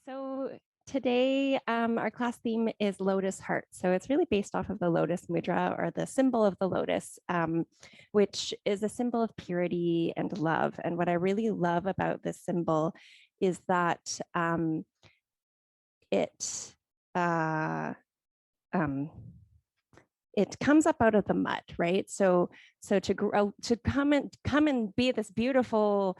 So today, our class theme is Lotus Heart. So it's really based off of the Lotus Mudra, or the symbol of the lotus, which is a symbol of purity and love. And what I really love about this symbol is that it uh, um, it comes up out of the mud, right? So to grow, to come and be this beautiful,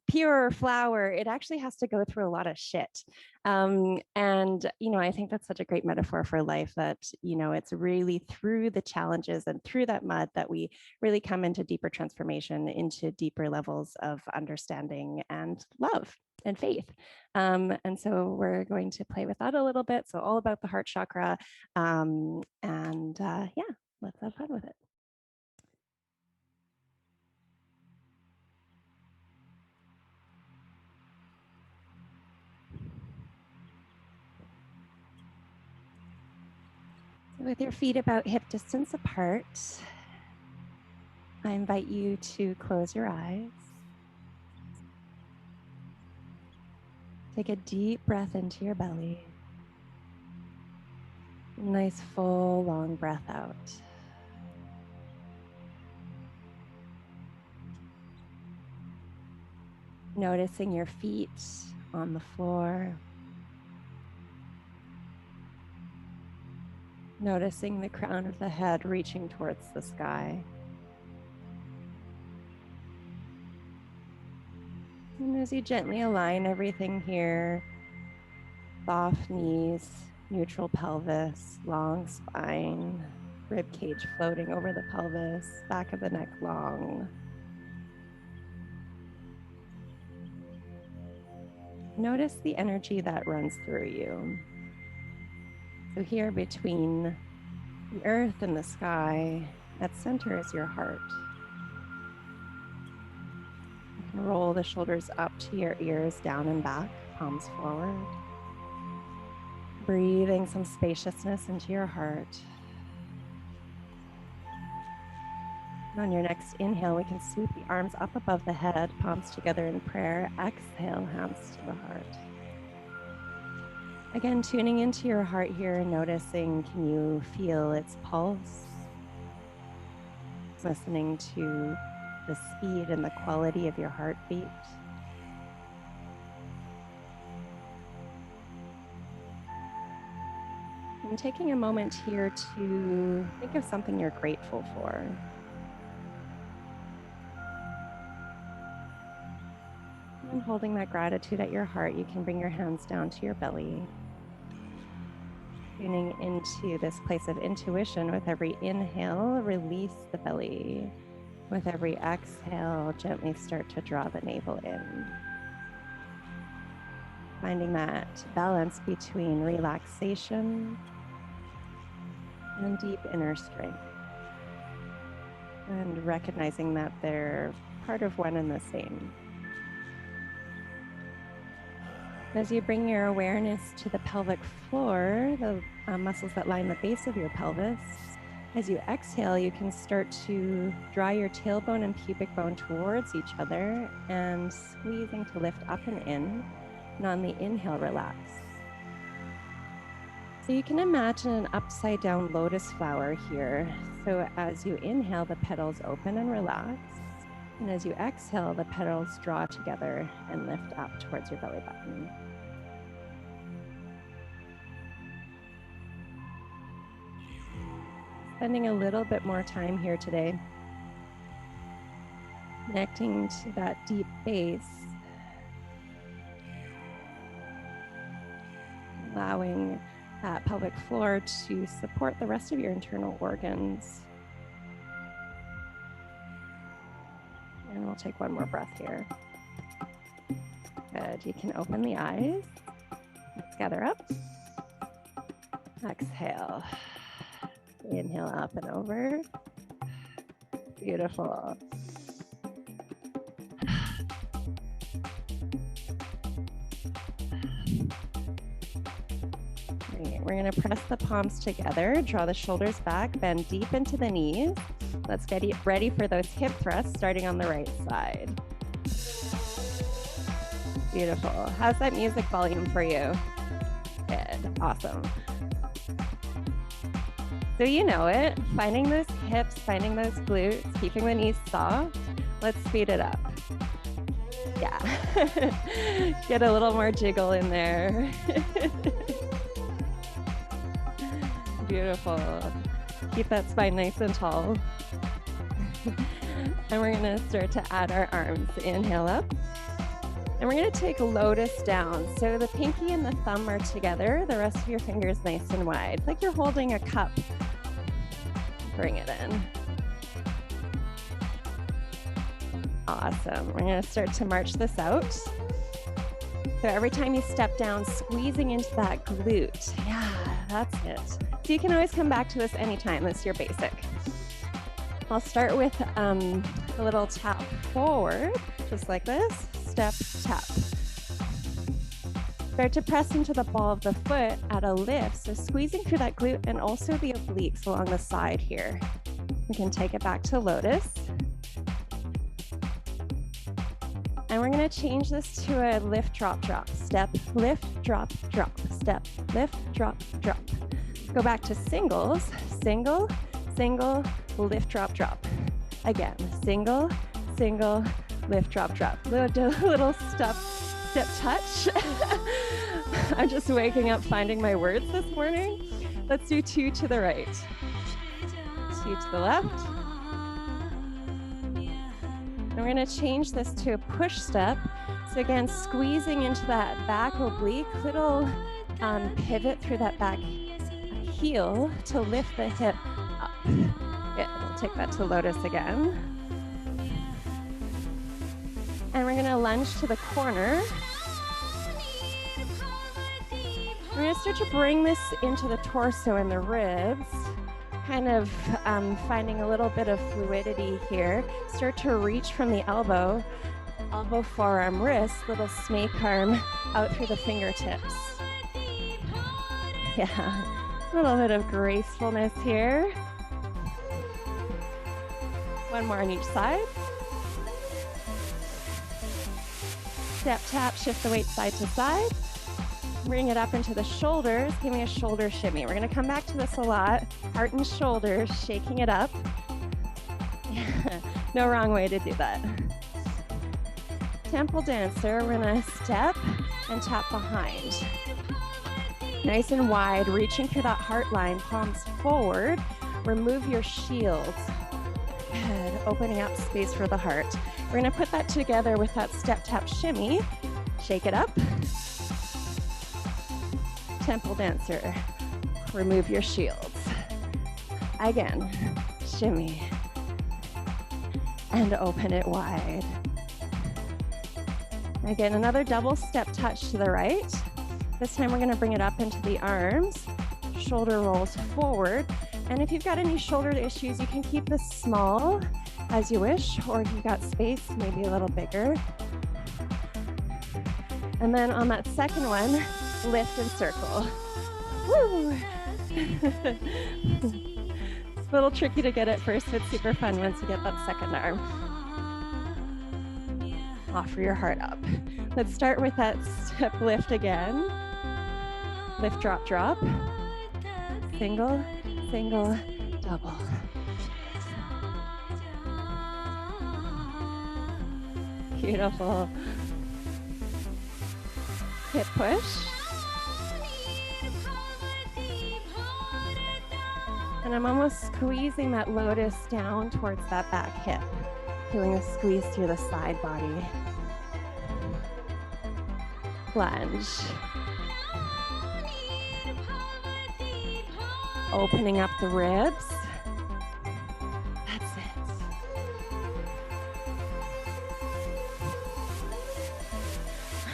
pure flower, it actually has to go through a lot of shit. And I think that's such a great metaphor for life, that it's really through the challenges and through that mud that we really come into deeper transformation, into deeper levels of understanding and love and faith. And so we're going to play with that a little bit. So all about the heart chakra. Yeah, let's have fun with it. So with your feet about hip distance apart, I invite you to close your eyes. Take a deep breath into your belly. Nice, full, long breath out. Noticing your feet on the floor. Noticing the crown of the head reaching towards the sky. And as you gently align everything here, soft knees, neutral pelvis, long spine, rib cage floating over the pelvis, back of the neck long. Notice the energy that runs through you. So here between the earth and the sky, at center is your heart. You can roll the shoulders up to your ears, down and back, palms forward. Breathing some spaciousness into your heart. And on your next inhale, we can sweep the arms up above the head, palms together in prayer. Exhale, hands to the heart. Again, tuning into your heart here, noticing, can you feel its pulse? Listening to the speed and the quality of your heartbeat. And taking a moment here to think of something you're grateful for. And holding that gratitude at your heart, you can bring your hands down to your belly. Tuning into this place of intuition. With every inhale, release the belly. With every exhale, gently start to draw the navel in. Finding that balance between relaxation and deep inner strength. And recognizing that they're part of one and the same. As you bring your awareness to the pelvic floor, the muscles that line the base of your pelvis, as you exhale, you can start to draw your tailbone and pubic bone towards each other and squeezing to lift up and in. And on the inhale, relax. So you can imagine an upside down lotus flower here. So as you inhale, the petals open and relax. And as you exhale, the petals draw together and lift up towards your belly button. Spending a little bit more time here today, connecting to that deep base, allowing that pelvic floor to support the rest of your internal organs. And we'll take one more breath here. Good. You can open the eyes. Let's gather up. Exhale. Inhale up and over. Beautiful. Great. We're going to press the palms together, draw the shoulders back, bend deep into the knees. Let's get ready for those hip thrusts starting on the right side. Beautiful. How's that music volume for you? Good. Awesome. So you know it, finding those hips, finding those glutes, keeping the knees soft. Let's speed it up. Yeah. Get a little more jiggle in there. Beautiful. Keep that spine nice and tall. And we're gonna start to add our arms. Inhale up. And we're gonna take Lotus down. So the pinky and the thumb are together, the rest of your fingers nice and wide, like you're holding a cup. Bring it in. Awesome. We're gonna start to march this out. So every time you step down, squeezing into that glute. Yeah, that's it. So you can always come back to this anytime. This is your basic. I'll start with a little tap forward, just like this. Step, tap. Start to press into the ball of the foot at a lift. So squeezing through that glute and also the obliques along the side here. We can take it back to Lotus. And we're gonna change this to a lift, drop, drop. Step, lift, drop, drop. Step, lift, drop, drop. Go back to singles. Single, single, lift, drop, drop. Again, single, single, lift, drop, drop. Little step touch. I'm just waking up finding my words this morning. Let's do 2 to the right. 2 to the left. And we're gonna change this to a push step. So again, squeezing into that back oblique, little pivot through that back heel to lift the hip up. Good, we'll take that to Lotus again. And we're gonna lunge to the corner. We're gonna start to bring this into the torso and the ribs, kind of finding a little bit of fluidity here. Start to reach from the elbow, forearm, wrist, little snake arm out through the fingertips. Yeah, a little bit of gracefulness here. One more on each side. Step, tap, shift the weight side to side. Bring it up into the shoulders. Give me a shoulder shimmy. We're gonna come back to this a lot. Heart and shoulders, shaking it up. No wrong way to do that. Temple dancer, we're gonna step and tap behind. Nice and wide, reaching through that heart line, palms forward. Remove your shields. Good, opening up space for the heart. We're gonna put that together with that step, tap, shimmy. Shake it up. Temple dancer, remove your shields. Again, shimmy. And open it wide. Again, another double step touch to the right. This time we're gonna bring it up into the arms. Shoulder rolls forward. And if you've got any shoulder issues, you can keep this small as you wish, or if you've got space, maybe a little bigger. And then on that second one, lift and circle. Woo! It's a little tricky to get at first, but super fun once you get that second arm. Offer your heart up. Let's start with that step lift again. Lift, drop, drop. Single, single, double. Beautiful. Hip push. And I'm almost squeezing that Lotus down towards that back hip. Feeling a squeeze through the side body. Lunge. Opening up the ribs. That's it.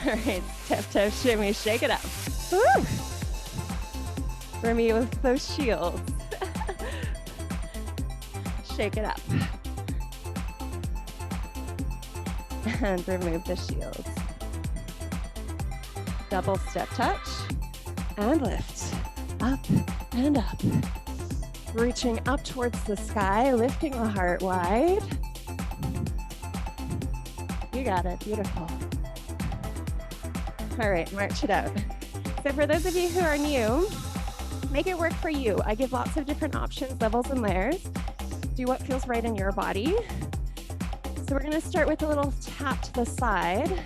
All right, step, tap, shimmy, shake it up. Woo! Remove those shields. Shake it up. And remove the shields. Double step touch and lift. Up and up. Reaching up towards the sky, lifting the heart wide. You got it, beautiful. All right, march it out. So for those of you who are new, make it work for you. I give lots of different options, levels, and layers. Do what feels right in your body. So we're gonna start with a little tap to the side.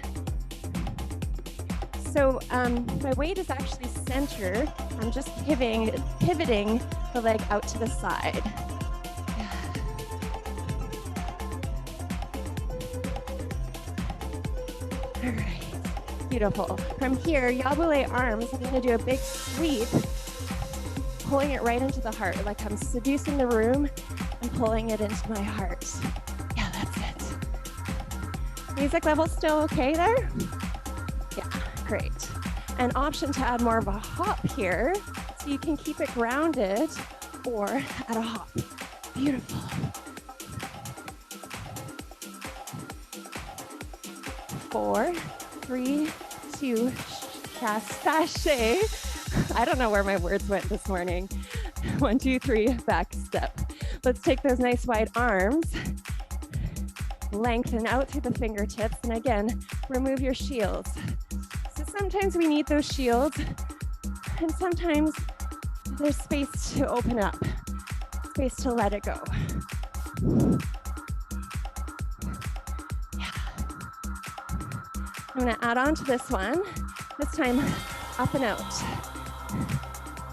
So my weight is actually centered. I'm just pivoting the leg out to the side. All right, beautiful. From here, yabule arms, I'm gonna do a big sweep, pulling it right into the heart, like I'm seducing the room and pulling it into my heart. Yeah, that's it. Music level still okay there? Yeah, great. An option to add more of a hop here, so you can keep it grounded or at a hop. Beautiful. Four, three, two, sashay. I don't know where my words went this morning. 1, 2, 3, back step. Let's take those nice wide arms, lengthen out through the fingertips, and again, remove your shields. So sometimes we need those shields, and sometimes there's space to open up, space to let it go. Yeah. I'm gonna add on to this one, this time up and out.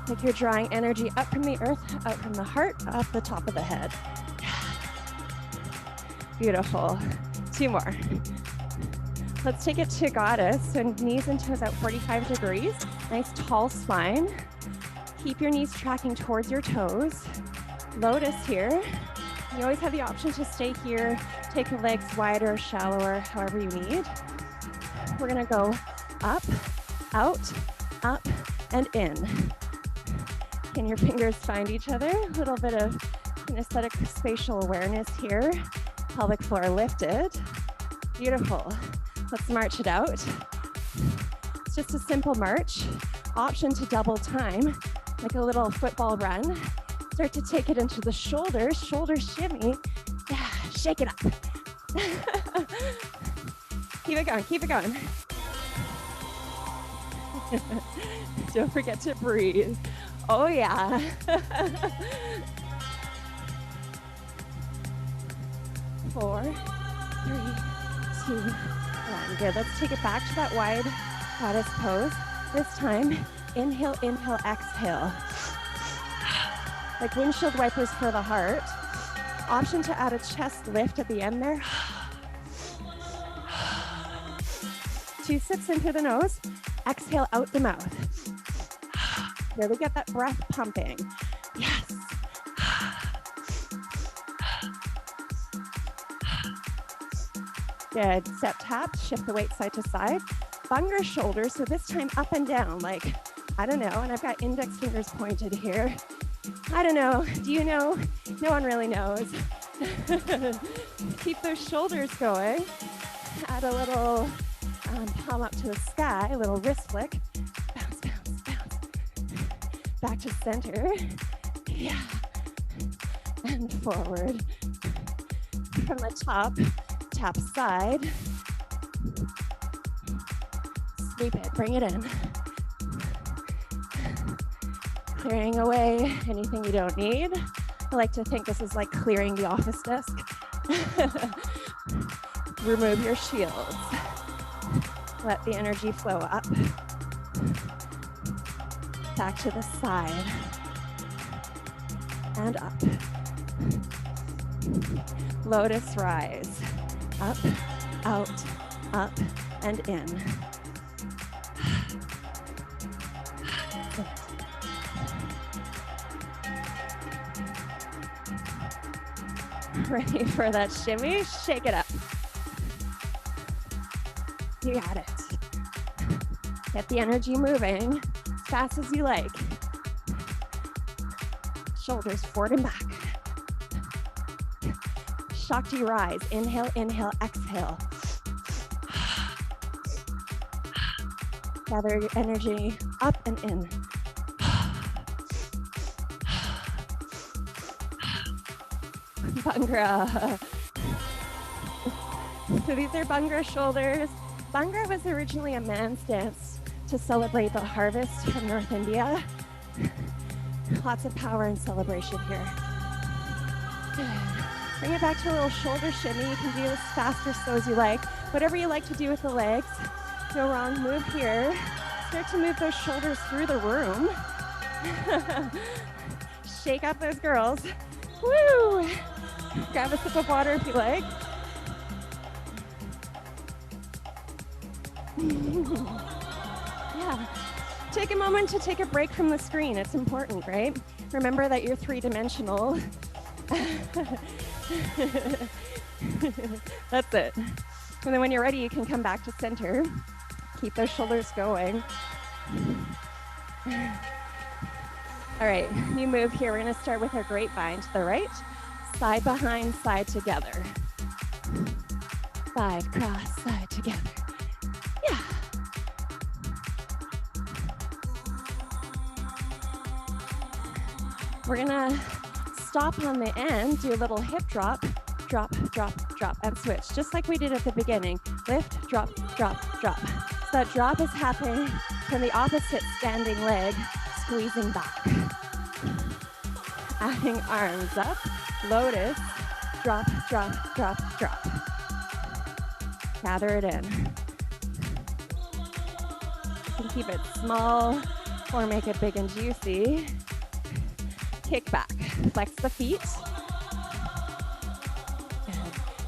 Like you're drawing energy up from the earth, out from the heart, up the top of the head. Beautiful. 2 more. Let's take it to goddess. So knees and toes out 45 degrees. Nice tall spine. Keep your knees tracking towards your toes. Lotus here. You always have the option to stay here. Take the legs wider, shallower, however you need. We're gonna go up, out, up, and in. Can your fingers find each other? A little bit of kinesthetic spatial awareness here. Pelvic floor lifted. Beautiful. Let's march it out. It's just a simple march. Option to double time, like a little football run. Start to take it into the shoulders, shoulder shimmy. Yeah, shake it up. Keep it going, keep it going. Don't forget to breathe. Oh yeah. 4, 3, 2, 1. Good. Let's take it back to that wide goddess pose. This time, inhale, inhale, exhale. Like windshield wipers for the heart. Option to add a chest lift at the end there. 2 sips in through the nose. Exhale out the mouth. Really get that breath pumping. Yes. Good. Step tap, shift the weight side to side. Bunger shoulders, so this time up and down, like, I don't know, and I've got index fingers pointed here. I don't know, do you know? No one really knows. Keep those shoulders going. Add a little palm up to the sky, a little wrist flick. Bounce, bounce, bounce. Back to center. Yeah. And forward. From the top, tap side. Sweep it, bring it in. Clearing away anything you don't need. I like to think this is like clearing the office desk. Remove your shields. Let the energy flow up. Back to the side. And up. Lotus rise. Up, out, up, and in. Ready for that shimmy? Shake it up. You got it. Get the energy moving as fast as you like. Shoulders forward and back. Shakti rise. Inhale, inhale, exhale. Gather your energy up and in. Bhangra. So these are Bhangra shoulders. Bhangra was originally a man's dance to celebrate the harvest from North India. Lots of power and celebration here. Bring it back to a little shoulder shimmy. You can do as fast or slow as you like. Whatever you like to do with the legs. No wrong. Move here. Start to move those shoulders through the room. Shake up those girls. Woo! Grab a sip of water if you like. Yeah. Take a moment to take a break from the screen. It's important, right? Remember that you're three-dimensional. That's it. And then when you're ready, you can come back to center. Keep those shoulders going. All right, you move here. We're gonna start with our grapevine to the right. Side behind, side together. Side, cross, side together. Yeah. We're gonna stop on the end, do a little hip drop, drop, drop, drop, and switch, just like we did at the beginning. Lift, drop, drop, drop. So that drop is happening from the opposite standing leg, squeezing back. Adding arms up, lotus, drop, drop, drop, drop. Gather it in. You can keep it small or make it big and juicy. Kick back, flex the feet. Good.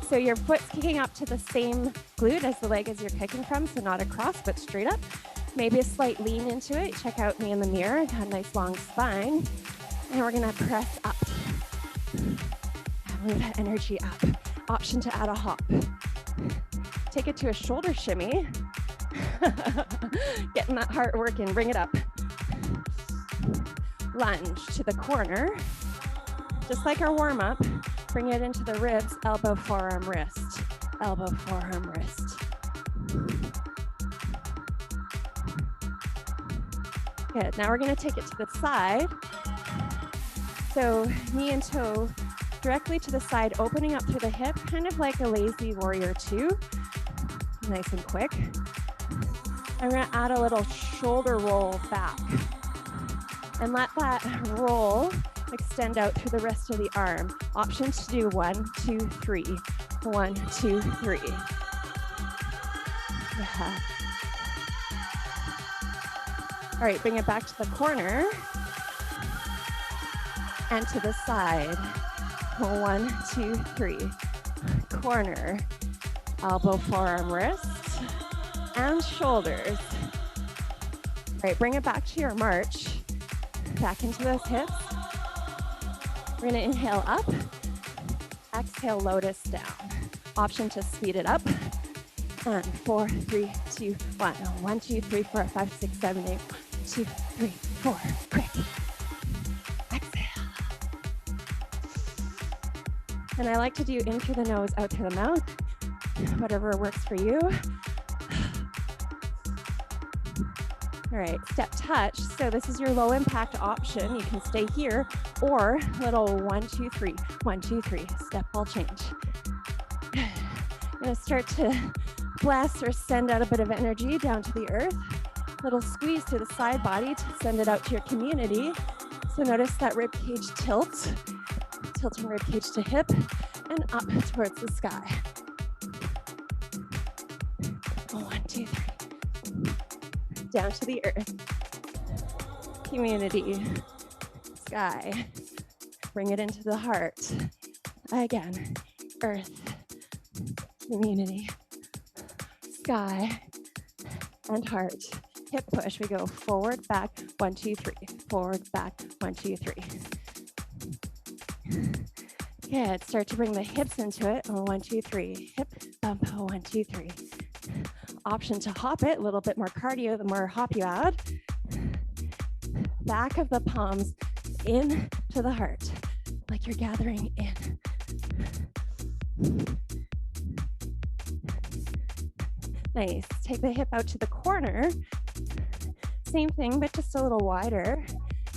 So your foot's kicking up to the same glute as the leg as you're kicking from, so not across, but straight up. Maybe a slight lean into it. Check out me in the mirror, got a nice long spine. And we're gonna press up. Move that energy up. Option to add a hop. Take it to a shoulder shimmy. Getting that heart working, bring it up. Lunge to the corner. Just like our warm up, bring it into the ribs, elbow, forearm, wrist. Elbow, forearm, wrist. Good, now we're gonna take it to the side. So knee and toe directly to the side, opening up through the hip, kind of like a lazy warrior two. Nice and quick. I'm gonna add a little shoulder roll back. And let that roll extend out through the rest of the arm. Option to do 1, 2, 3. 1, 2, 3. Yeah. All right, bring it back to the corner. And to the side. 1, 2, 3. Corner. Elbow, forearm, wrist. And shoulders. All right, bring it back to your march. Back into those hips. We're gonna inhale up. Exhale, lotus down. Option to speed it up. And 4, 3, 2, 1. 1, 2, 3, 4, 5, 6, 7, 8. 1, 2, 3, 4. Quick. Exhale. And I like to do in through the nose, out through the mouth. Whatever works for you. All right, step touch. So this is your low impact option. You can stay here or little 1, 2, 3, 1, 2, 3, step ball change. I'm gonna start to bless or send out a bit of energy down to the earth. Little squeeze to the side body to send it out to your community. So notice that rib cage tilt. Tilting rib cage to hip and up towards the sky. 1, 2, 3. Down to the earth. Community. Sky. Bring it into the heart. Again. Earth. Community. Sky. And heart. Hip push. We go forward, back. 1, 2, 3. Forward, back. 1, 2, 3. Good. Start to bring the hips into it. 1, 2, 3. Hip bump. 1, 2, 3. Option to hop it, a little bit more cardio, the more hop you add. Back of the palms in to the heart, like you're gathering in. Nice, take the hip out to the corner. Same thing, but just a little wider.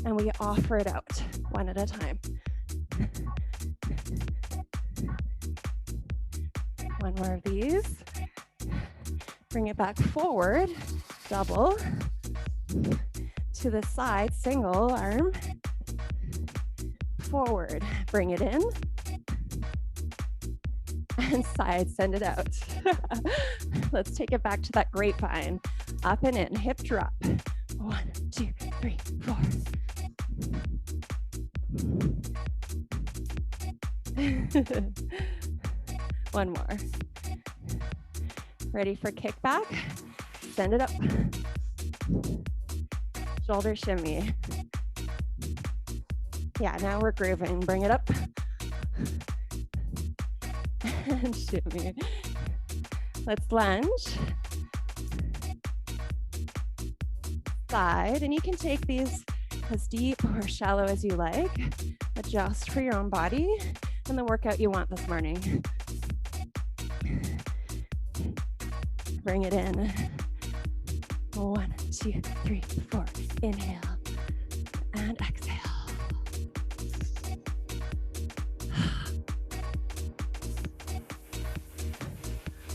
And we offer it out, one at a time. One more of these. Bring it back forward, double. To the side, single arm. Forward, bring it in. And side, send it out. Let's take it back to that grapevine. Up and in, hip drop. 1, 2, 3, 4. One more. Ready for kickback? Send it up. Shoulder shimmy. Yeah, now we're grooving. Bring it up. And shimmy. Let's lunge. Side, and you can take these as deep or shallow as you like. Adjust for your own body and the workout you want this morning. Bring it in. 1, 2, 3, 4. Inhale and exhale.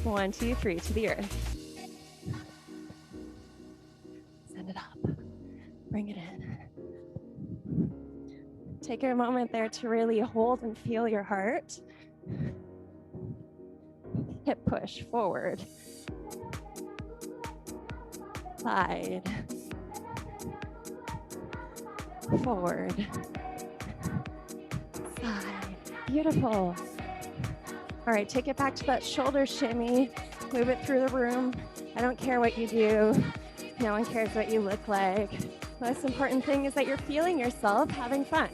One, two, three, to the earth. Send it up. Bring it in. Take a moment there to really hold and feel your heart. Hip push forward. Side. Forward. Side. Beautiful. All right, take it back to that shoulder shimmy. Move it through the room. I don't care what you do. No one cares what you look like. The most important thing is that you're feeling yourself, having fun.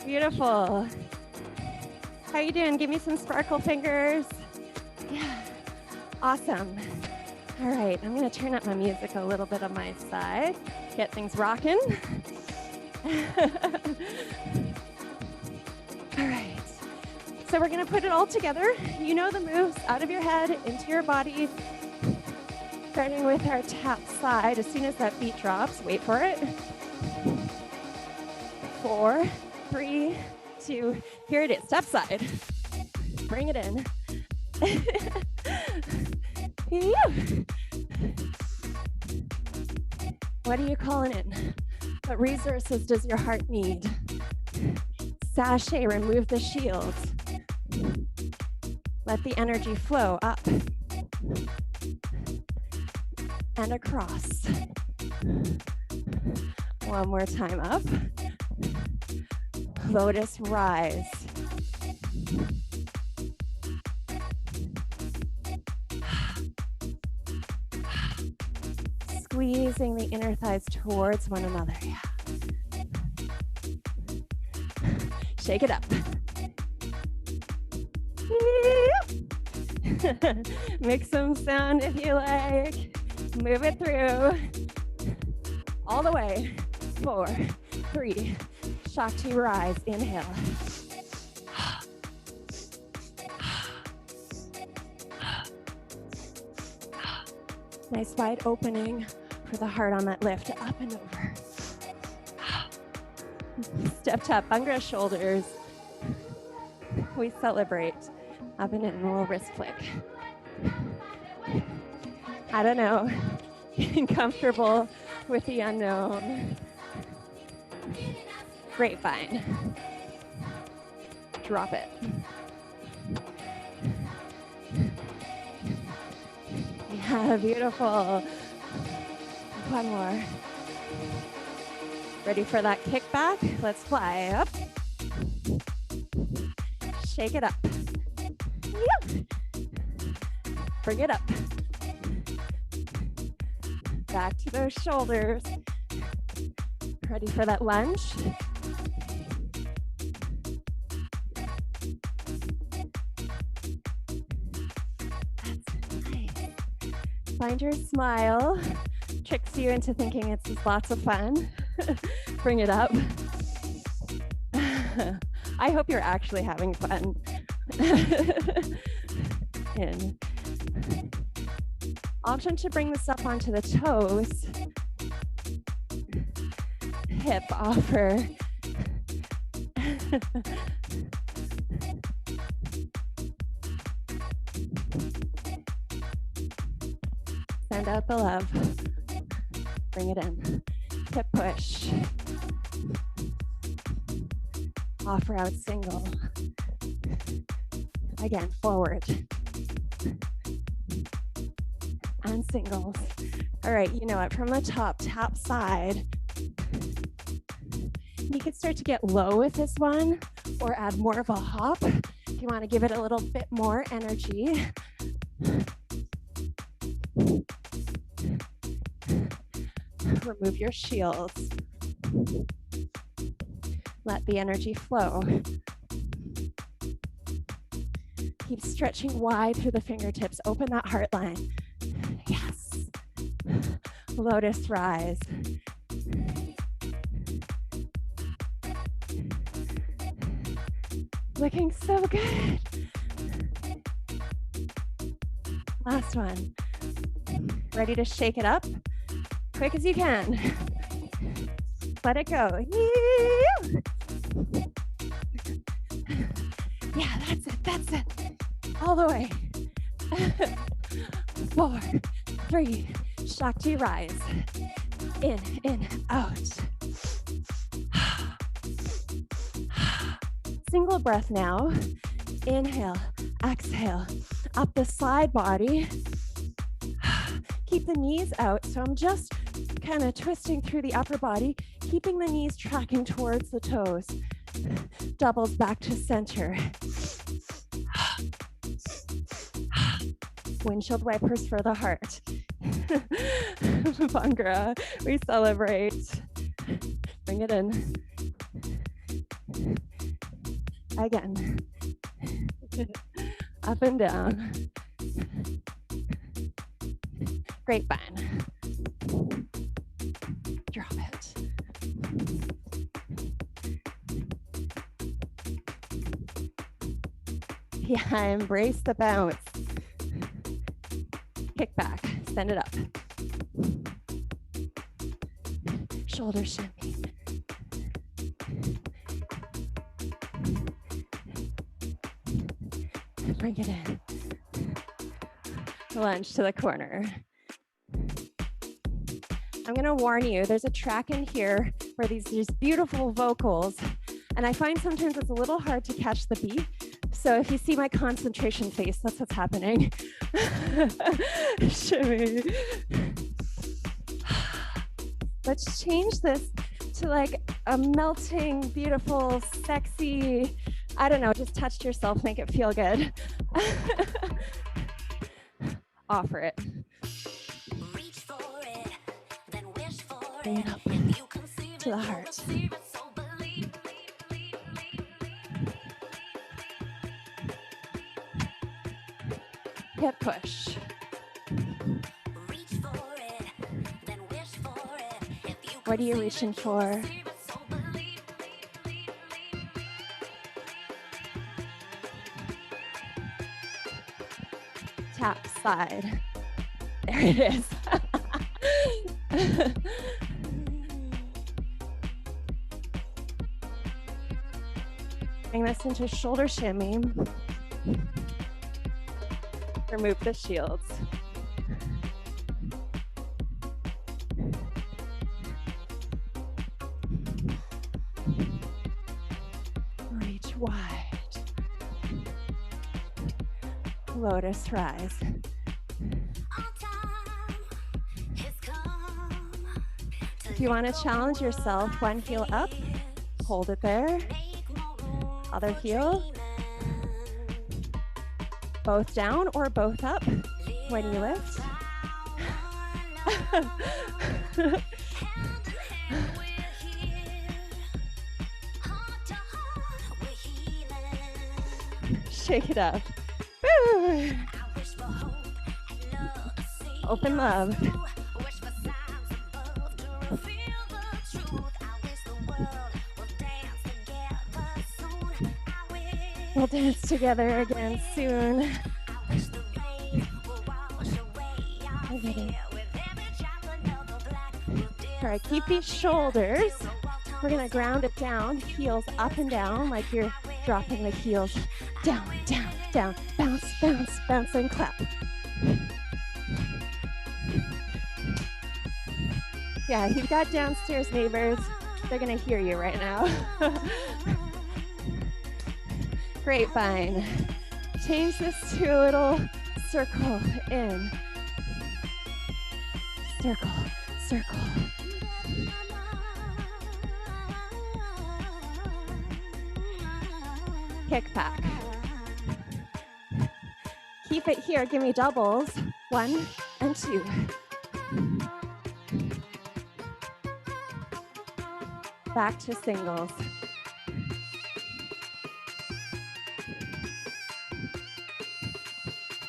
Beautiful. How you doing? Give me some sparkle fingers. Yeah, awesome. All right, I'm gonna turn up my music a little bit on my side. Get things rocking. All right, so we're gonna put it all together. You know the moves, out of your head, into your body. Starting with our tap side. As soon as that beat drops, wait for it. 4, 3, 2, here it is, tap side. Bring it in. What are you calling in? What resources does your heart need? Sashay, remove the shields. Let the energy flow up and across. One more time, up. Lotus, rise. Squeezing the inner thighs towards one another. Yeah. Shake it up. Make some sound if you like. Move it through. All the way. 4, 3. Shakti rise. Inhale. Nice wide opening for the heart on that lift. Up and over. Step tap, Bhangra shoulders. We celebrate. Up and in, a little wrist flick. I don't know. Getting comfortable with the unknown. Grapevine. Drop it. Yeah, beautiful. One more. Ready for that kickback? Let's fly up. Shake it up. Bring it up. Back to those shoulders. Ready for that lunge? That's nice. Find your smile. Tricks you into thinking it's just lots of fun. Bring it up. I hope you're actually having fun. In. Option to bring this up onto the toes. Hip offer. Send out the love. Bring it in. Hip push. Offer out single. Again, forward. And singles. All right, you know what? From the top, tap side. You can start to get low with this one or add more of a hop if you want to give it a little bit more energy. Remove your shields. Let the energy flow. Keep stretching wide through the fingertips. Open that heart line. Yes. Lotus rise. Looking so good. Last one. Ready to shake it up? Quick as you can. Let it go. Yeah, that's it, that's it. All the way. 4, 3, Shakti rise. In, out. Single breath now. Inhale, exhale. Up the side body. Keep the knees out. So I'm just kind of twisting through the upper body, keeping the knees tracking towards the toes. Doubles back to center. Windshield wipers for the heart. Bhangra, we celebrate. Bring it in. Again. Up and down. Grapevine. Drop it. Yeah, embrace the bounce. Kick back, send it up. Shoulder shimmy. Bring it in. Lunge to the corner. I'm gonna warn you, there's a track in here for these beautiful vocals, and I find sometimes it's a little hard to catch the beat. So if you see my concentration face, that's what's happening. Shimmy. Let's change this to like a melting, beautiful, sexy, I don't know, just touch yourself, make it feel good. Offer it. Bring it up to the heart. Hip push. What are you reaching for? Tap side. There it is. Bring this into shoulder shimmy. Remove the shields. Reach wide. Lotus rise. If you want to challenge yourself, one heel up, hold it there. Other heel. Both down or both up when you lift. Shake it up. Woo. Open love. We'll dance together again soon. All right, keep these shoulders. We're gonna ground it down, heels up and down, like you're dropping the heels down, down, down, bounce, bounce, bounce, and clap. Yeah, you've got downstairs neighbors. They're gonna hear you right now. Grapevine. Change this to a little circle in. Circle, circle. Kick back. Keep it here, give me doubles. 1 and 2. Back to singles.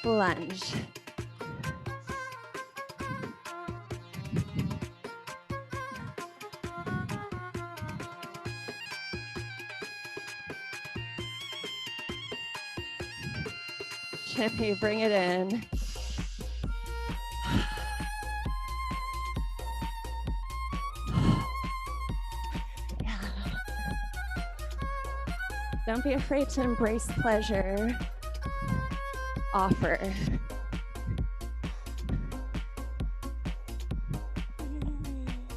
Lunge. Shimmy, bring it in. Don't be afraid to embrace pleasure. Offer.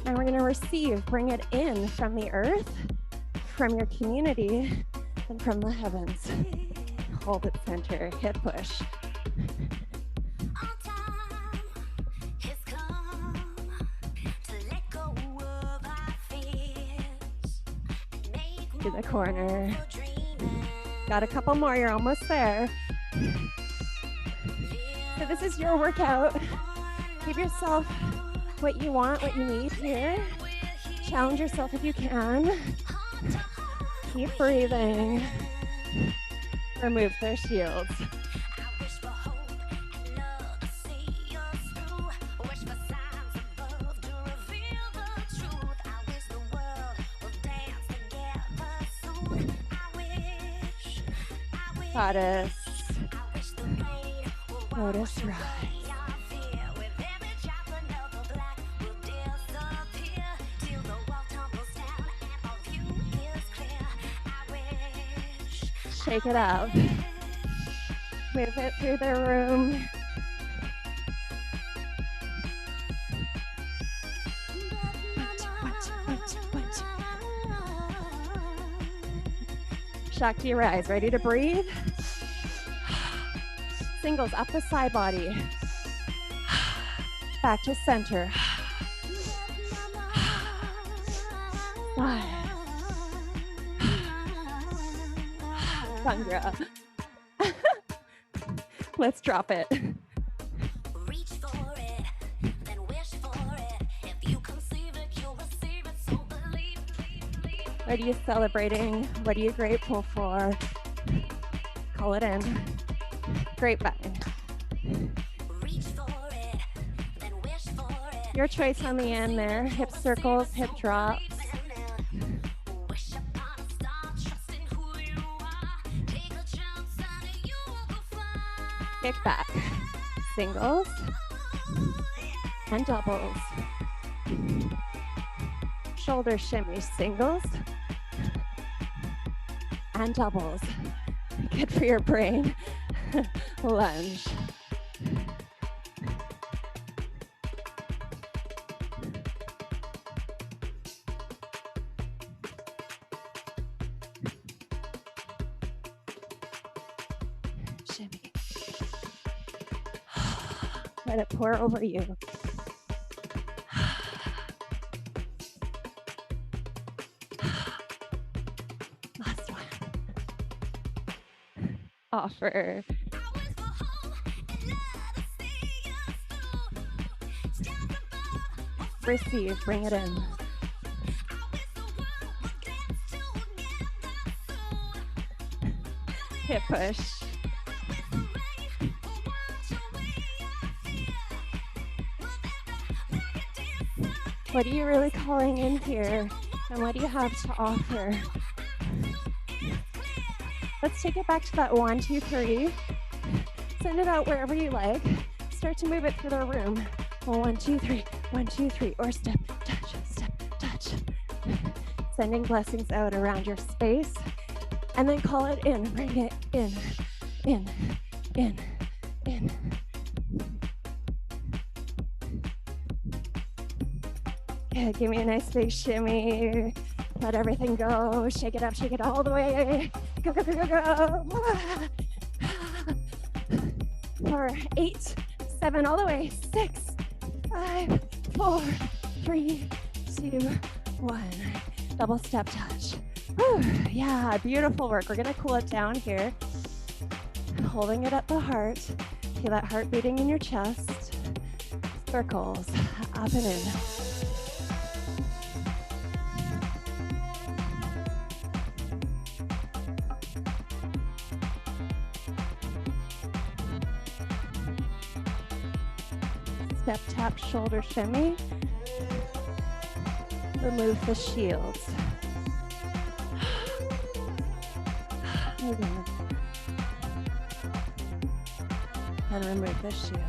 And we're going to receive, bring it in from the earth, from your community, and from the heavens. Hold it center, hip push. To the corner. Got a couple more, you're almost there. So this is your workout. Give yourself what you want, what you need here. Challenge yourself if you can. Keep breathing. Remove those shields. Lotus. Lotus rise. Shake it out. Move it through the room. Shakti rise. Ready to breathe? Singles up the side body. Back to center. Sangra. Let's drop it. Reach for it, then wish for it. If you conceive it, you'll receive it. So believe. What are you celebrating? What are you grateful for? Call it in. Grapevine. Reach for it, then wish for it. Your choice on the end there. Hip circles, hip drops. Kick back. Singles and doubles. Shoulder shimmy, singles and doubles. Good for your brain. Lunge. Shimmy. Let it pour over you. Last one. Offer. Receive, bring it in. Hip push. What are you really calling in here? And what do you have to offer? Let's take it back to that 1, 2, 3. Send it out wherever you like. Start to move it through the room. 1, 2, 3. 1, 2, 3. Or step, touch. Sending blessings out around your space. And then call it in. Bring it in. Good. Give me a nice big shimmy. Let everything go. Shake it up, shake it all the way. Go, go, go, go, go. 4, 8, 7, all the way. 6, 5, 4, 3, 2, 1. Double step touch. Whew. Yeah, beautiful work. We're gonna cool it down here. Holding it at the heart. Feel that heart beating in your chest. Circles, up and in. Step tap, shoulder shimmy. Remove the shields. And remove the shields.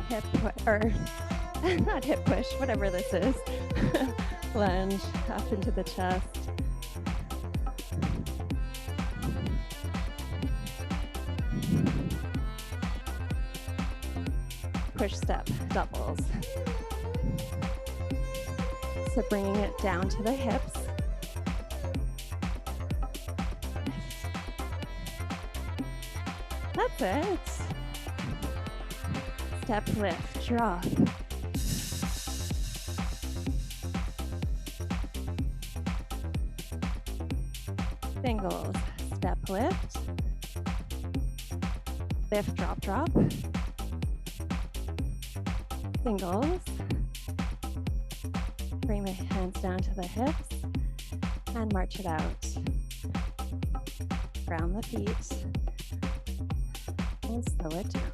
Hip or not hip push, whatever this is. Lunge up into the chest. Push step, doubles. So bringing it down to the hips. That's it. Step, lift, drop. Singles, step, lift. Lift, drop, drop. Singles. Bring the hands down to the hips and march it out. Ground the feet and slow it down.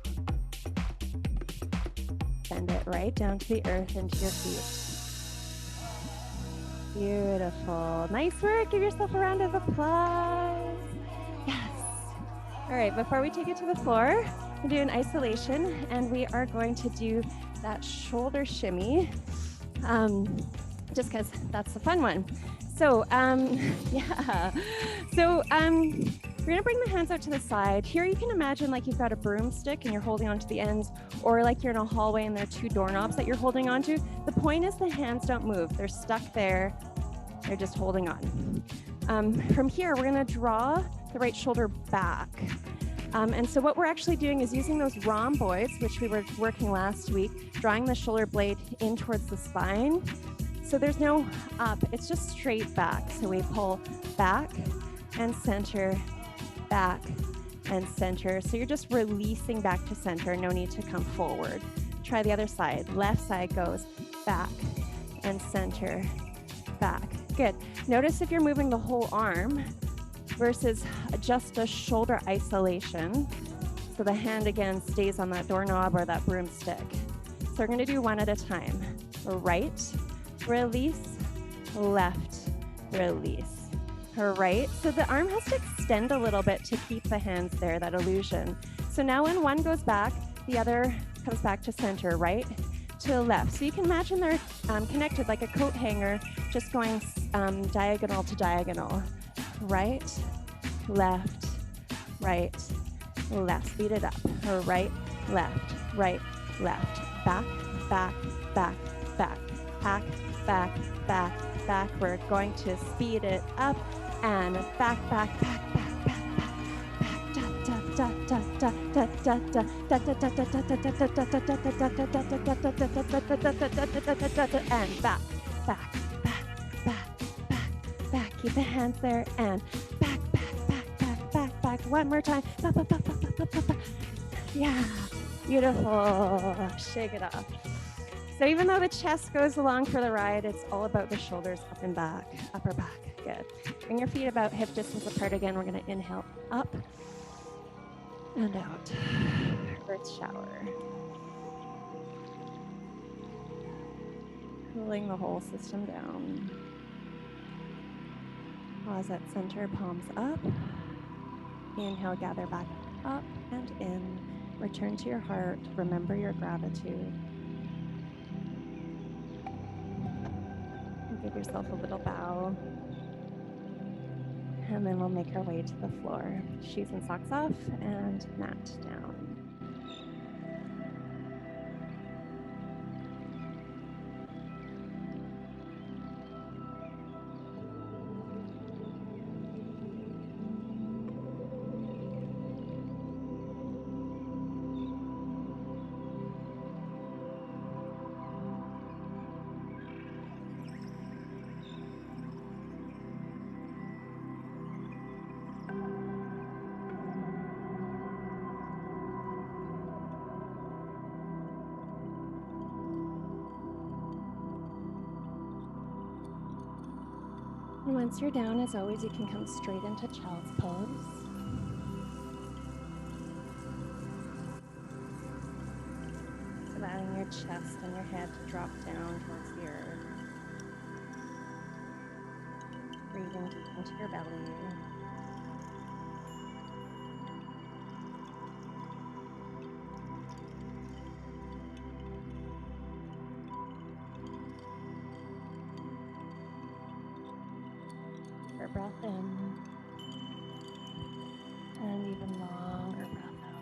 Send it right down to the earth into your feet. Beautiful. Nice work. Give yourself a round of applause. Yes. All right, before we take it to the floor, we'll do an isolation, and we are going to do that shoulder shimmy, just because that's the fun one. So, yeah. So, we're gonna bring the hands out to the side. Here you can imagine like you've got a broomstick and you're holding onto the ends, or like you're in a hallway and there are 2 doorknobs that you're holding onto. The point is the hands don't move. They're stuck there. They're just holding on. From here, we're gonna draw the right shoulder back. And so what we're actually doing is using those rhomboids, which we were working last week, drawing the shoulder blade in towards the spine. So there's no up, it's just straight back. So we pull back and center, back and center. So you're just releasing back to center, no need to come forward. Try the other side. Left side goes back and center, back. Good. Notice if you're moving the whole arm versus just a shoulder isolation. So the hand again stays on that doorknob or that broomstick. So we're gonna do one at a time. Right, release, left, release. Right, so the arm has to extend a little bit to keep the hands there, that illusion. So now when one goes back, the other comes back to center, right to left. So you can imagine they're connected like a coat hanger, just going diagonal to diagonal. Right, left, right, left. Speed it up. Right, left, back, back, back, back, back, back, back, back. We're going to speed it up and back, back, back, back, back, back, da da da da da da da da da da and back, back, back, back, back, back. Keep the hands there and back, back, back, back, back, back. One more time. Yeah, beautiful. Shake it off. So even though the chest goes along for the ride, it's all about the shoulders up and back, upper back. Good. Bring your feet about hip distance apart again. We're going to inhale up and out. Earth shower. Cooling the whole system down. Pause at center, palms up. Inhale, gather back up and in. Return to your heart. Remember your gratitude. Give yourself a little bow. And then we'll make our way to the floor. Shoes and socks off and mat down. once you're down, as always, you can come straight into child's pose. Allowing your chest and your head to drop down towards the earth. Breathing deep into your belly. Deeper breath in. And even longer breath out.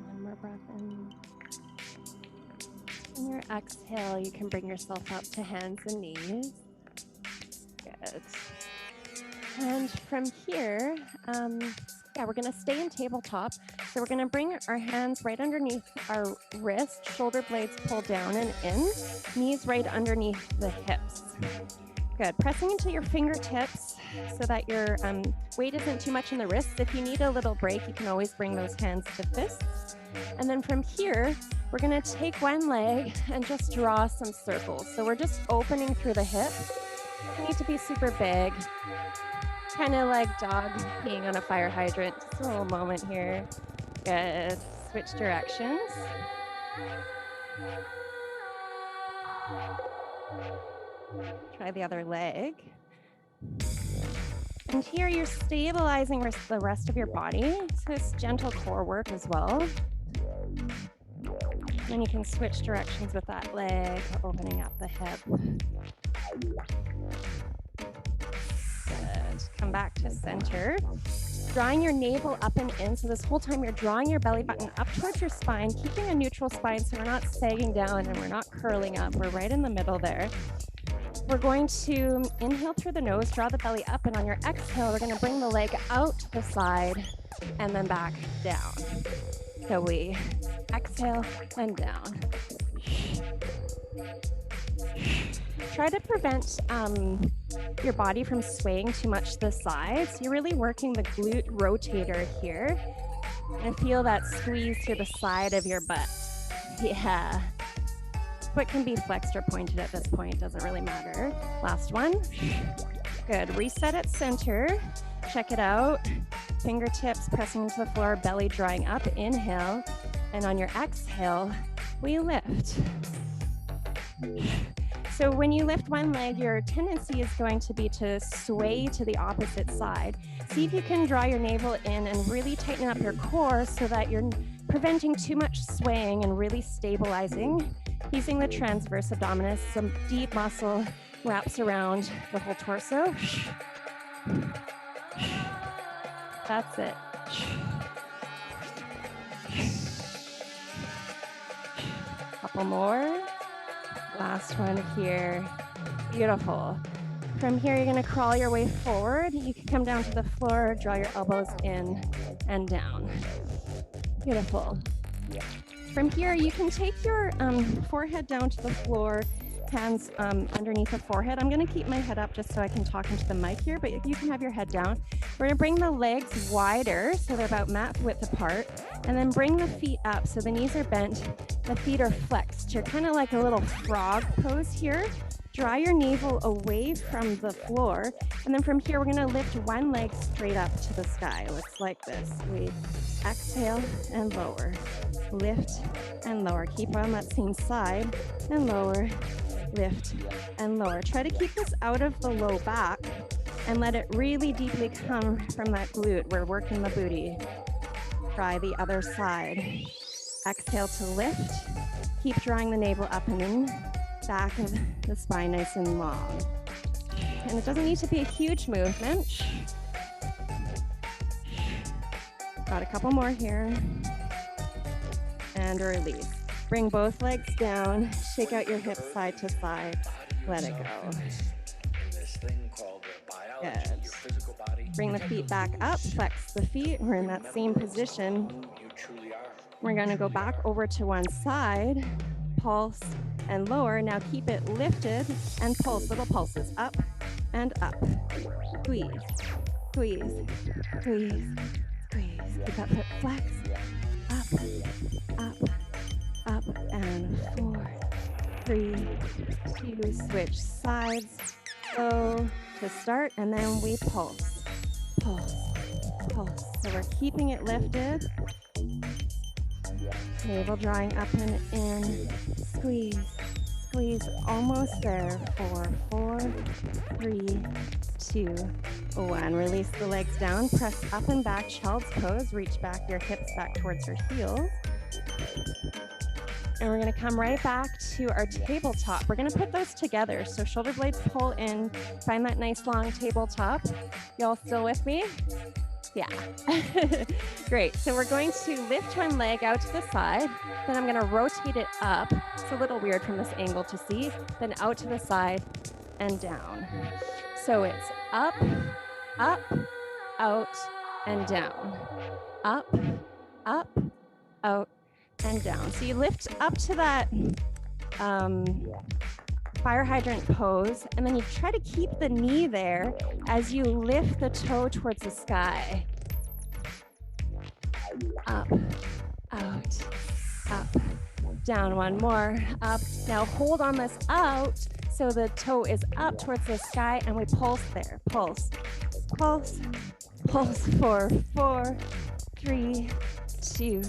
One more breath in. On your exhale, you can bring yourself up to hands and knees. Good. And from here, we're going to stay in tabletop. So we're going to bring our hands right underneath our wrist, shoulder blades pull down and in, knees right underneath the hips. Good. Pressing into your fingertips so that your weight isn't too much in the wrists. If you need a little break, you can always bring those hands to fists. And then from here, we're going to take one leg and just draw some circles. So we're just opening through the hip. You need to be super big. Kind of like dog peeing on a fire hydrant. Just a little moment here. Good. Switch directions. Try the other leg. And here you're stabilizing the rest of your body. So it's gentle core work as well. Then you can switch directions with that leg, opening up the hip. Good. Come back to center. Drawing your navel up and in. So this whole time you're drawing your belly button up towards your spine, keeping a neutral spine so we're not sagging down and we're not curling up. We're right in the middle there. We're going to inhale through the nose, draw the belly up, and on your exhale, we're going to bring the leg out to the side and then back down. So we exhale and down. Try to prevent your body from swaying too much to the side. So you're really working the glute rotator here. And feel that squeeze through the side of your butt. Yeah. Foot can be flexed or pointed at this point, doesn't really matter. Last one. Good. Reset at center. Check it out. Fingertips pressing into the floor, belly drawing up. Inhale. And on your exhale, we lift. So when you lift one leg, your tendency is going to be to sway to the opposite side. See if you can draw your navel in and really tighten up your core so that you're preventing too much swaying and really stabilizing. Using the transverse abdominis, some deep muscle wraps around the whole torso. That's it. Couple more. Last one here. Beautiful. From here, you're going to crawl your way forward. You can come down to the floor, draw your elbows in and down. Beautiful. From here, you can take your forehead down to the floor, hands underneath the forehead. I'm going to keep my head up just so I can talk into the mic here, but you can have your head down. We're going to bring the legs wider so they're about mat width apart, and then bring the feet up so the knees are bent, the feet are flexed. You're kind of like a little frog pose here. Draw your navel away from the floor, and then from here, we're going to lift one leg straight up to the sky. Looks like this. We exhale and lower. Lift and lower. Keep on that same side and lower. Lift and lower. Try to keep this out of the low back and let it really deeply come from that glute. We're working the booty. Try the other side. Exhale to lift. Keep drawing the navel up and in. Back of the spine nice and long. And it doesn't need to be a huge movement. Got a couple more here. And release. Bring both legs down. Shake out your hips side to side. Let it go. Good. Bring the feet back up. Flex the feet. We're in that same position. We're going to go back over to one side. Pulse and lower. Now keep it lifted and pulse. Little pulses up and up. Squeeze, squeeze, squeeze, squeeze. Keep that foot flexed. up, up, and 4, 3, 2, switch sides, slow to start, and then we pulse, pulse, pulse. So we're keeping it lifted, navel drawing up and in, squeeze, squeeze, almost there, 4, 3, 2, 1. Release the legs down, press up and back, child's pose, reach back your hips back towards your heels. And we're gonna come right back to our tabletop. We're gonna put those together. So shoulder blades pull in, find that nice long tabletop. Y'all still with me? Yeah. Great. So we're going to lift one leg out to the side. Then I'm gonna rotate it up. It's a little weird from this angle to see. Then out to the side and down. So it's up, up, out, and down. Up, up, out, and down. So you lift up to that fire hydrant pose, and then you try to keep the knee there as you lift the toe towards the sky. Up, out, up, down. One more, up. Now hold on this out so the toe is up towards the sky, and we pulse there. Pulse, pulse, pulse. 4, 3, 2,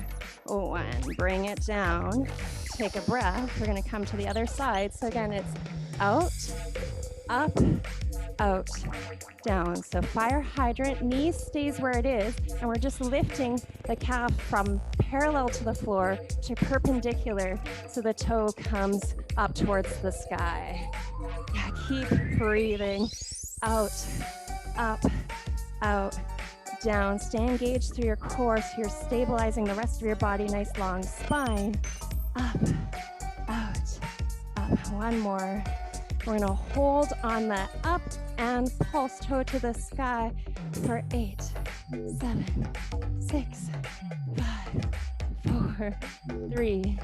1. Bring it down. Take a breath. We're going to come to the other side. So again, it's out, up, out, down. So fire hydrant, knee stays where it is, and we're just lifting the calf from parallel to the floor to perpendicular so the toe comes up towards the sky. Yeah, keep breathing. Out, up, out, down. Stay engaged through your core so you're stabilizing the rest of your body. Nice long spine. Up, out, up. One more. We're gonna hold on the up and pulse toe to the sky for 8, 7, 6, 5, 4, 3,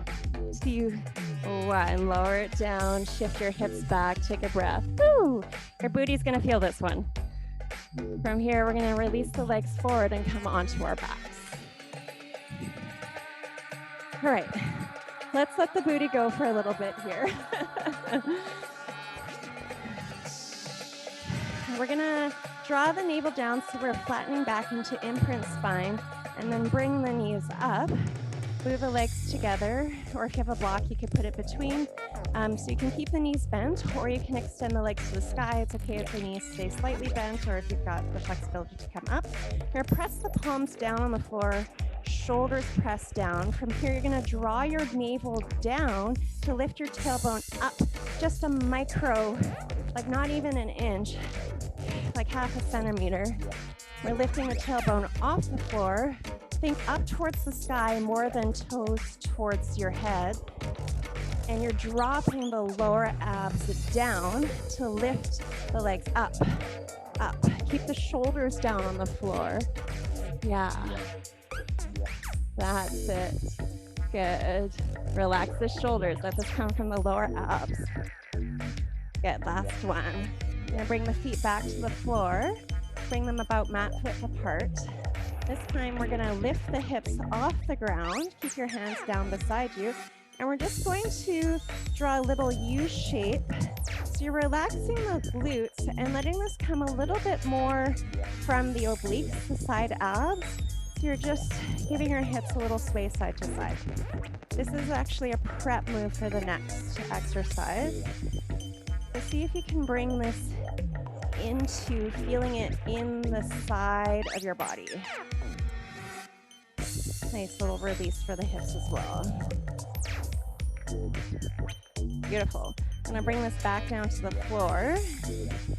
2, 1. Lower it down, shift your hips back, take a breath. Woo! Your booty's gonna feel this one. From here, we're gonna release the legs forward and come onto our backs. All right, let's let the booty go for a little bit here. We're gonna draw the navel down so we're flattening back into imprint spine, and then bring the knees up. Move the legs together, or if you have a block, you could put it between. So you can keep the knees bent, or you can extend the legs to the sky. It's okay if the knees stay slightly bent, or if you've got the flexibility to come up. You're gonna press the palms down on the floor, shoulders press down. From here, you're gonna draw your navel down to lift your tailbone up just a micro, like not even an inch, like half a centimeter. We're lifting the tailbone off the floor. Think up towards the sky more than toes towards your head. And you're dropping the lower abs down to lift the legs up, up. Keep the shoulders down on the floor. Yeah. That's it. Good. Relax the shoulders. Let this come from the lower abs. Good. Last one. You're gonna bring the feet back to the floor. Bring them about mat width apart. This time we're gonna lift the hips off the ground. Keep your hands down beside you. And we're just going to draw a little U shape. So you're relaxing the glutes and letting this come a little bit more from the obliques, the side abs. So you're just giving your hips a little sway side to side. This is actually a prep move for the next exercise. So see if you can bring this into feeling it in the side of your body. Nice little release for the hips as well. Beautiful. I'm gonna bring this back down to the floor.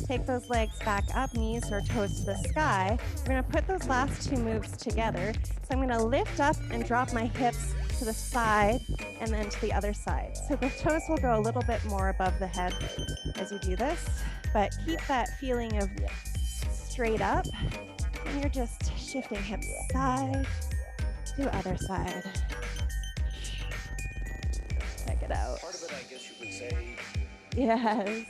Take those legs back up, knees or toes to the sky. We're gonna put those last two moves together. So I'm gonna lift up and drop my hips to the side and then to the other side. So the toes will go a little bit more above the head as you do this, but keep that feeling of straight up. And you're just shifting hips side to other side. Check it out. Part of it, I guess you could say, yes,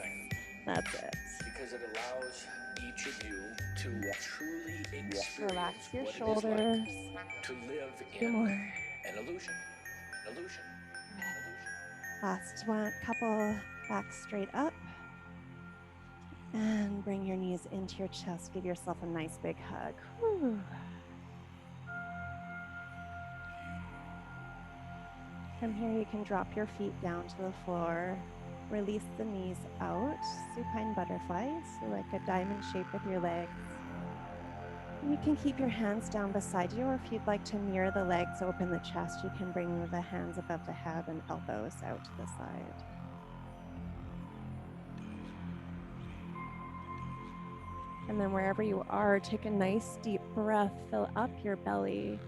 that's it. because it allows each of you to truly experience Relax your what it is shoulders. like to live Two in more. An illusion. An illusion. An illusion. Last one, couple back straight up. And bring your knees into your chest. Give yourself a nice big hug. Whew. From here, you can drop your feet down to the floor. Release the knees out, supine butterflies, so like a diamond shape with your legs. And you can keep your hands down beside you, or if you'd like to mirror the legs, open the chest, you can bring the hands above the head and elbows out to the side. And then wherever you are, take a nice deep breath, fill up your belly.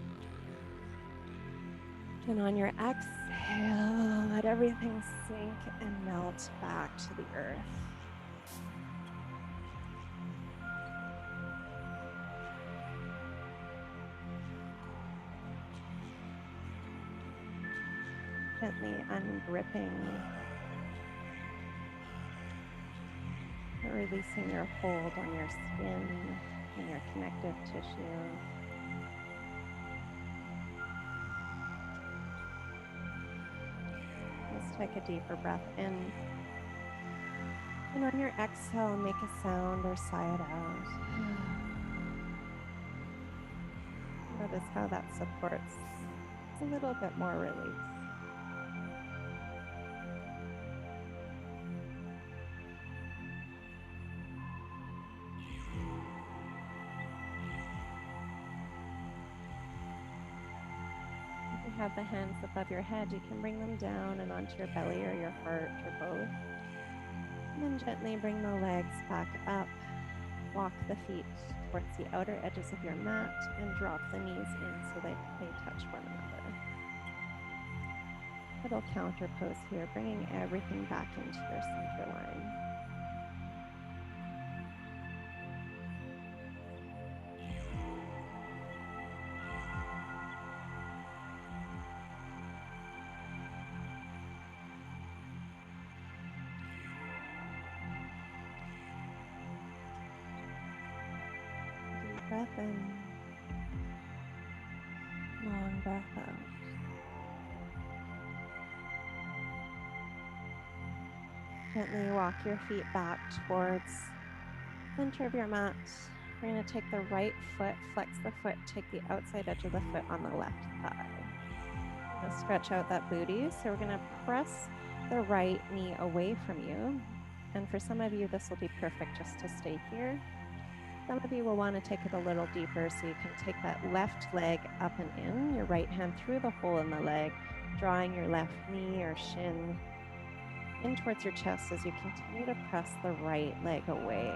And on your exhale, let everything sink and melt back to the earth. Gently ungripping, releasing your hold on your skin and your connective tissue. Let's take a deeper breath in. And on your exhale, make a sound or sigh it out. Notice how that supports a little bit more release. If you have the hands above your head, you can bring them down and onto your belly or your heart or both. And then gently bring the legs back up. Walk the feet towards the outer edges of your mat and drop the knees in so that they touch one another. Little counter pose here, bringing everything back into your center line. Deep breath in, long breath out. Gently walk your feet back towards the center of your mat. We're going to take the right foot, flex the foot, take the outside edge of the foot on the left thigh. We're going to stretch out that booty. So we're going to press the right knee away from you. And for some of you, this will be perfect just to stay here. Some of you will want to take it a little deeper, so you can take that left leg up and in, your right hand through the hole in the leg, drawing your left knee or shin in towards your chest as you continue to press the right leg away.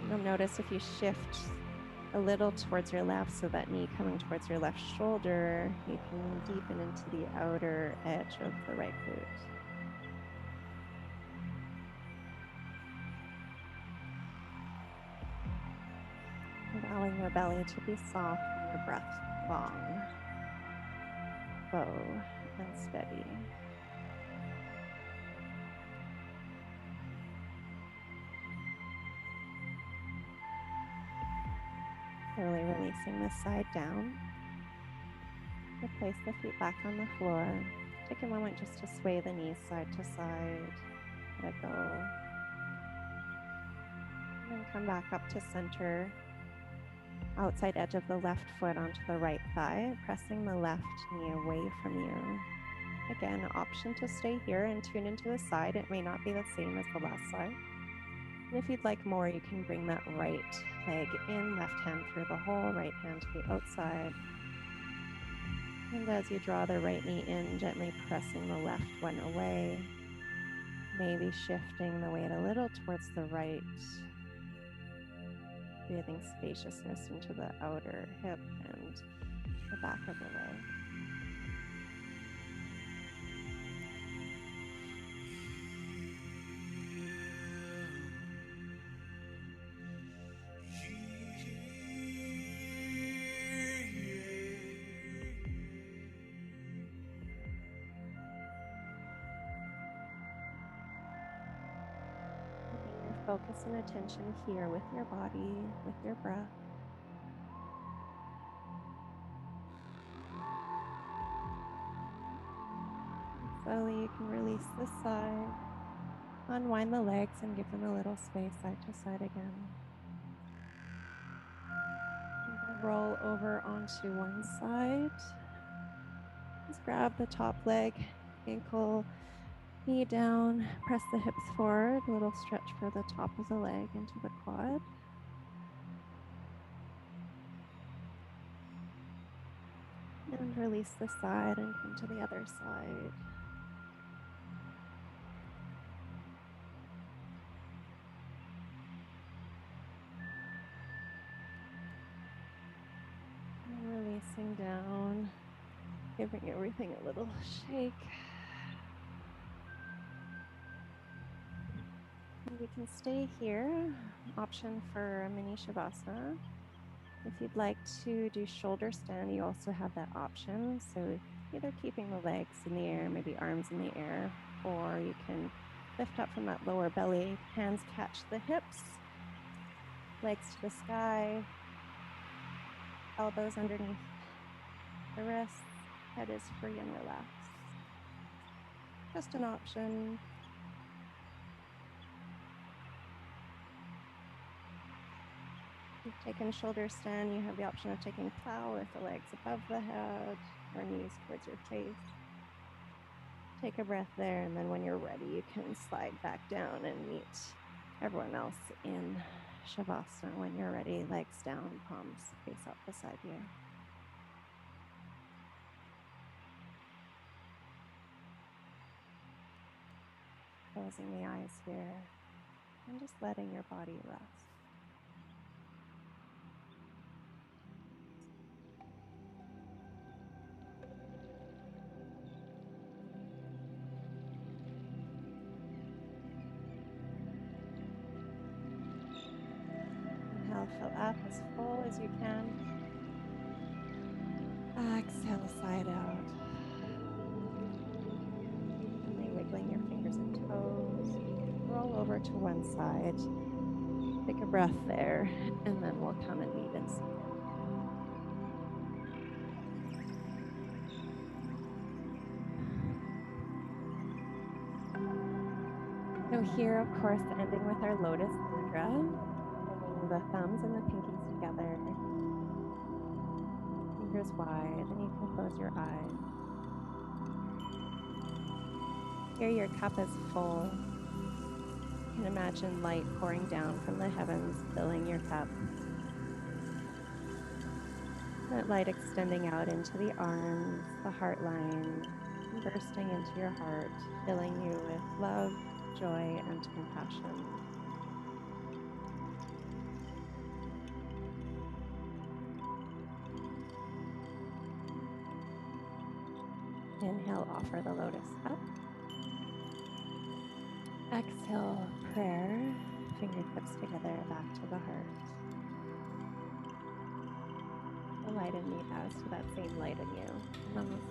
You'll notice if you shift a little towards your left, so that knee coming towards your left shoulder, you can deepen into the outer edge of the right glute. Allowing your belly to be soft and your breath long, slow, and steady. Slowly releasing this side down. Replace the feet back on the floor. Take a moment just to sway the knees side to side. Let it go. And then come back up to center. Outside edge of the left foot onto the right thigh, pressing the left knee away from you. Again, option to stay here and tune into the side. It may not be the same as the last side. And if you'd like more, you can bring that right leg in, left hand through the hole, right hand to the outside. And as you draw the right knee in, gently pressing the left one away, maybe shifting the weight a little towards the right, breathing spaciousness into the outer hip and the back of the leg. focus and attention here with your body, with your breath. Slowly you can release this side, unwind the legs and give them a little space side to side again. Roll over onto one side. Just grab the top leg, ankle, knee down, press the hips forward, a little stretch for the top of the leg into the quad. And release the side and come to the other side. And releasing down, giving everything a little shake. And we can stay here. Option for a mini shavasana. If you'd like to do shoulder stand, you also have that option. So either keeping the legs in the air, maybe arms in the air, or you can lift up from that lower belly, hands catch the hips, legs to the sky, elbows underneath the wrists, head is free and relaxed. Just an option. You've taken shoulder stand, you have the option of taking plow with the legs above the head or knees towards your face. Take a breath there, and then when you're ready, you can slide back down and meet everyone else in shavasana. When you're ready, legs down, palms face up beside you. Closing the eyes here and just letting your body rest. Inhale, fill up as full as you can. Exhale, side out. Gently wiggling your fingers and toes. Roll over to one side. Take a breath there, and then we'll come and meet and sink in. So here, of course, ending with our Lotus Mudra, bringing the thumbs and the pinkies together, fingers wide, and you can close your eyes. Here, your cup is full. You can imagine light pouring down from the heavens, filling your cup. That light extending out into the arms, the heart line, bursting into your heart, filling you with love, joy, and compassion. Inhale, offer the lotus up. Exhale, prayer, fingertips together, back to the heart. The light in me bows to that same light in you. Namaste.